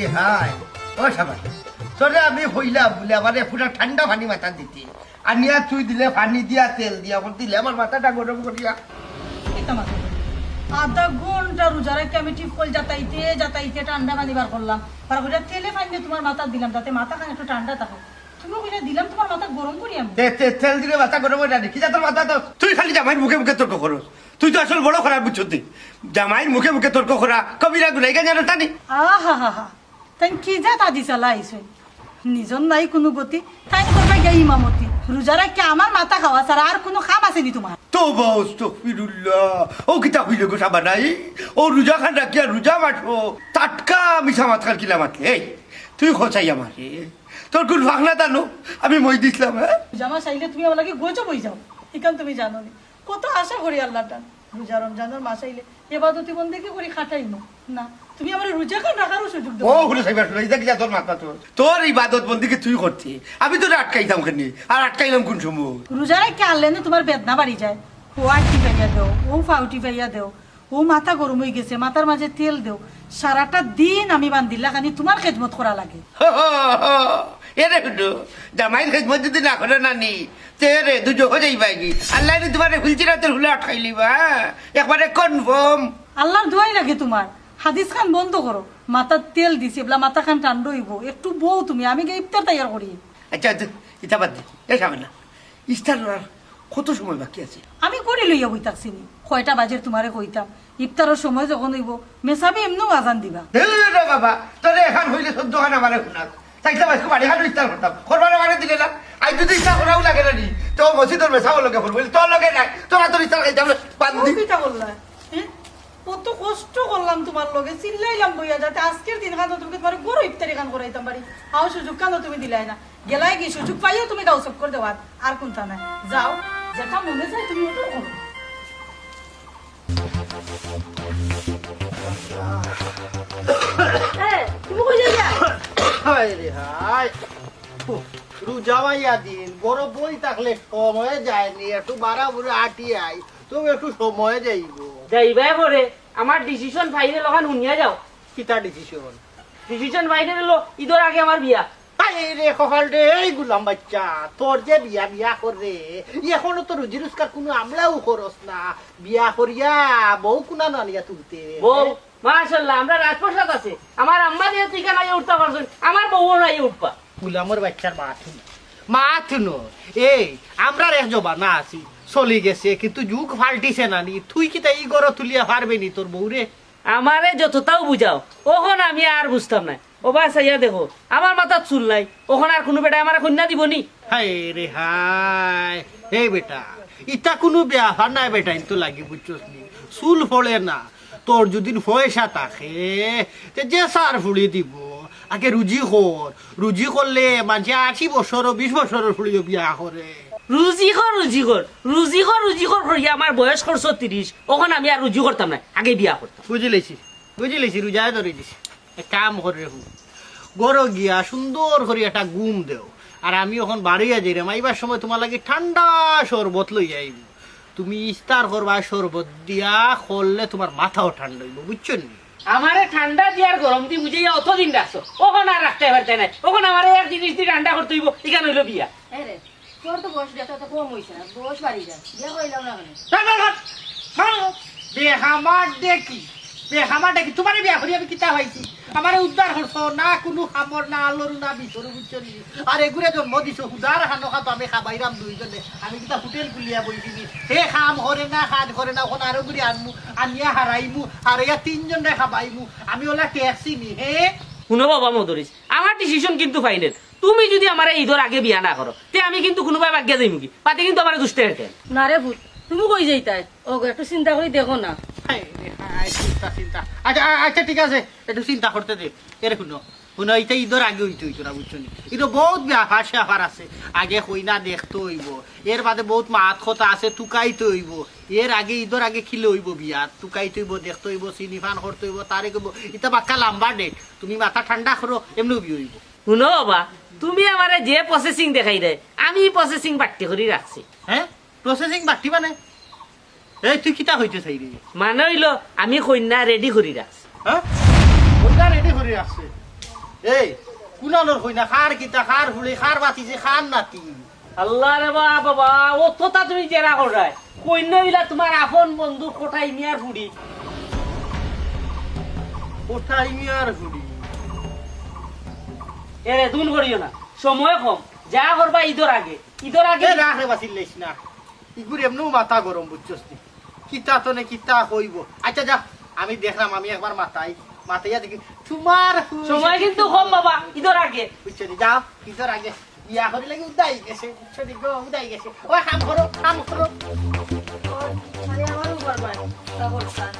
রে হাই ও সবাই তোরে আমি হইলাম বলে আমার পুরা ঠান্ডা পানি মাথা দিতে আর নিয়া তুই দিলে পানি দিয়া তেল দিয়া আমার দিলে আমার মাথাটা গরম করিয়া আধা ঘন্টা রোজা রেখে আমি ঠিক করে যাতাইতে ঠান্ডা পানি বার করলাম আর ওইটা তেলে পানি তোমার মাথা দিলাম যাতে মাথা খান একটু ঠান্ডা থাকে তুমি ওইটা দিলাম তোমার মাথা গরম করি আমি তেল দিলে মাথা গরম হয়ে কি যা তোর মাথা তো তুই খালি জামাইয়ের মুখে মুখে তর্ক করস তুই তো আসলে বড় খারাপ বুঝছো তুই জামাইয়ের মুখে মুখে তর্ক করা কবিরা গুনাই কেন জানো টানি আহা হা হা তাই কি যা তাদি চালা আইসই নিজন নাই কোনো গতি তাই করবা গিয়া ইমামতি রোজা রেখে আমার মাথা খাওয়া ছাড়া আর কোনো কাম আছে নি তোমার তোবা আস্তাগফিরুল্লাহ ও কিতা হইল গো সাবা নাই ও রোজা খান রাখিয়া রোজা মাঠো টাটকা মিছা মাত খান কিলা মাতলে এই তুই খোঁচাই আমারে তোর কোন ভাগনা জানো আমি মই দিছিলাম হ্যাঁ জামা চাইলে তুমি আমার লাগে গোজো বই যাও এখান তুমি জানো নি কত আশা করি আল্লাহ টান রোজা রমজানের মাস আইলে এবাদতি বন্দেকে করি খাটাই না তুমি আমার রোজা খান রাখারও সুযোগ দাও ও হলো সাইবার শুনে এটা কি তোর মাথা তোর ইবাদত বন্দিকে তুই করতি আমি তোরে আটকাইতাম কেন আর আটকাইলাম কোন সময় রোজা রেখে আনলে না তোমার বেদনা বাড়ি যায় ও আটটি পাইয়া দেও ও ফাউটি পাইয়া দেও ও মাথা গরম হয়ে গেছে মাথার মাঝে তেল দেও সারাটা দিন আমি বান্ধিলা খানি তোমার খেদমত করা লাগে এরে হুডু জামাইয়ের খেদমত যদি না করে নানি তেরে দুজো হয়ে যাইবাই কি আল্লাহ তোমার হুলচি রাতের হুলে আটকাইলি বা একবারে কনফার্ম আল্লাহর দোয়াই লাগে তোমার হাদিস খান বন্ধ করো মাথার তেল দিছি এবলা মাথা খান ঠান্ডা হইব একটু বউ তুমি আমি গিয়ে ইফতার তৈয়ার করি আচ্ছা আচ্ছা ইতা বাদ দে এই খাবে না ইফতার কত সময় বাকি আছে আমি করি লইয়া বই থাকছিনি কয়টা বাজে তোমারে কইতাম ইফতারের সময় যখন হইব মেসাবি এমনিও আজান দিবা রে বাবা তোরে এখন হইলে সদ্য খান আমার শুনা চাইতে পারছি বাড়ি খান ইফতার করতাম করবার মানে দিলে না আজ যদি ইচ্ছা করাও লাগে না নি তো মসজিদের মেসাও লগে করবো তোর লগে নাই তোরা তোর ইফতার খাইতে হবে বাদ দি কিটা বললা কত কষ্ট করলাম তোমার লগে চিল্লাইলাম বইয়া যাতে আজকের দিন খান তুমি তোমার বড় ইফতারি খান করাইতাম পারি আও সুযোগ কানো তুমি দিলাই না গেলাই কি সুযোগ পাইও তুমি দাও সব করে দেওয়া আর কোনটা না যাও যেটা মনে চাই তুমি ওটা করো তুমি কই যাইয়া হায় রে হায় রোজা মাইয়া দিন বড় বই থাকলে সময় যায়নি একটু বাড়াবুড়ি আটি আই তুমি একটু সময় যাইব যাইবাই পরে আমার ডিসিশন ফাইনাল ওখান শুনিয়া যাও কিতা ডিসিশন ডিসিশন ফাইনাল হলো ঈদের আগে আমার বিয়া তাই রে সকাল রে এই গুলাম বাচ্চা তোর যে বিয়া বিয়া করে এখনো তো রুজি রোজগার কোনো আমলাও খরচ না বিয়া করিয়া বউ কুনা নানিয়া তুলতে বউ মাশাআল্লাহ আমরা রাজপ্রসাদ আছে আমার আম্মা দিয়ে তুই কেন উঠতে পারছেন আমার বউ নাই উঠবা গুলামর বাচ্চার মাথুনো এই আমরা এক জবানা আছি চলি গেছে কিন্তু যুগ ফাল্টিছে নানি তুই কি তাই গড় তুলিয়া পারবে নি তোর বউরে আমারে যতটাও বুঝাও ওখন আমি আর বুঝতাম না ও বা চাইয়া দেখো আমার মাথার চুল নাই ওখন আর কোনো বেটা আমার কন্যা দিবনি হায় রে হায় এই বেটা ইটা কোনো ব্যাপার নাই বেটা কিন্তু লাগি বুঝছস নি চুল ফলে না তোর যদি পয়সা থাকে তে যে সার ফুলি দিব আগে রুজি করলে মাঝে 80 বছর 20 বছরের ফুলি বিয়া করে রুজি কর করিয়া আমার বয়স করছো 30 ওখন আমি আর রুজি করতাম না আগে বিয়া করতাম বুঝিলেছি রুজায় ধরে দিছি এক কাম করে রেখু গড় গিয়া সুন্দর করে একটা গুম দেও আর আমি এখন বাড়িয়া যাই রে মাইবার সময় তোমার লাগে ঠান্ডা শরবত লই যাইব তুমি ইস্তার করবা শরবত দিয়া করলে তোমার মাথাও ঠান্ডা হইব বুঝছো নি আমারে ঠান্ডা দিয়ার গরম দি বুঝাইয়া অতদিন রাখছো ওখন আর রাখতে পারতে নাই ওখন আমার এক জিনিস দিয়ে ঠান্ডা করতে হইব এখানে হইলো বিয়া তোর তো বয়স দেখা তো কম হয়েছে না বয়স বাড়ি যায় বিয়ে কইলাম না কেন বেহামার দেখি তোমার বিয়া করি আমি কিতা হয়েছি আমার উদ্ধার করছো না কোনো খামর না আলোর না বিচরু বুঝছো নি আর এগুলো জন্ম দিছো উদার খানো খাতো আমি খাবাইরাম দুইজনে আমি কিতা হোটেল খুলিয়া বইছিনি হে খাম করে না কাজ করে না ওখানে আরো করে আনমু আনিয়া হারাইমু আর ইয়া তিনজনে খাবাইমু আমি ওলা ট্যাক্সি নি হে শুনো বাবা মধুরিস আমার ডিসিশন কিন্তু ফাইনাল তুমি যদি আমার ঈদের আগে বিয়া না করো তে আমি কিন্তু কোনোভাবে বাগ্যা যাইমু কি পাতে কিন্তু আমার দুষ্টে হেঁটে না রে ভূত তুমি কই যাইতাই ও একটু চিন্তা করে দেখো না চিন্তা আচ্ছা আচ্ছা ঠিক আছে একটু চিন্তা করতে দে এর শুনো এটা ঈদের আগে হইতে হইতো না বুঝছো নি এটা বহুত ব্যাপার স্যাপার আছে আগে কইনা দেখতে হইব এর বাদে বহুত মাত কথা আছে টুকাইতে হইব এর আগে ঈদের আগে খিলে হইব বিয়া টুকাইতে হইব দেখতে হইব চিনিফান করতে হইব তারে কইব এটা বাক্কা লম্বা ডেট তুমি মাথা ঠান্ডা করো এমনি বিয়ে হইব শুনো বাবা তুমি আমারে যে প্রসেসিং দেখাই দেয় আমি প্রসেসিং বাট্টি করে রাখছি হ্যাঁ প্রসেসিং বাট্টি মানে এই তুই কিতা হইতে চাই রে মানে হইলো আমি কন্যা রেডি করে রাখছি হ্যাঁ কন্যা রেডি করে রাখছে এই কুনানোর হই না খার কিতা খার ফুলে খার বাতিছে খার নাতি আল্লাহ রে বাবা ও তোতা তুমি জেরা করাই কইনা বিলা তোমার আপন বন্ধু কোঠাই মিয়ার ফুড়ি কোথায় মিয়ার ফুড়ি এরে দুন করিও না সময় কম যা করবা ঈদের আগে রাখ রে বাসিল লেস না ইগুর এমনও মাথা গরম বুঝছস নি কিতা তো নে কিতা কইব আচ্ছা যা আমি দেখলাম আমি একবার মাথাইয়া দেখি তোমার সময় কিন্তু কম বাবা ঈদের আগে বুঝছো নি যাও ঈদের আগে বিয়া করি লাগি উদাই গেছে বুঝছো নি গো উদাই গেছে ওই কাম করো আরে আমারও করবাই তা করতাম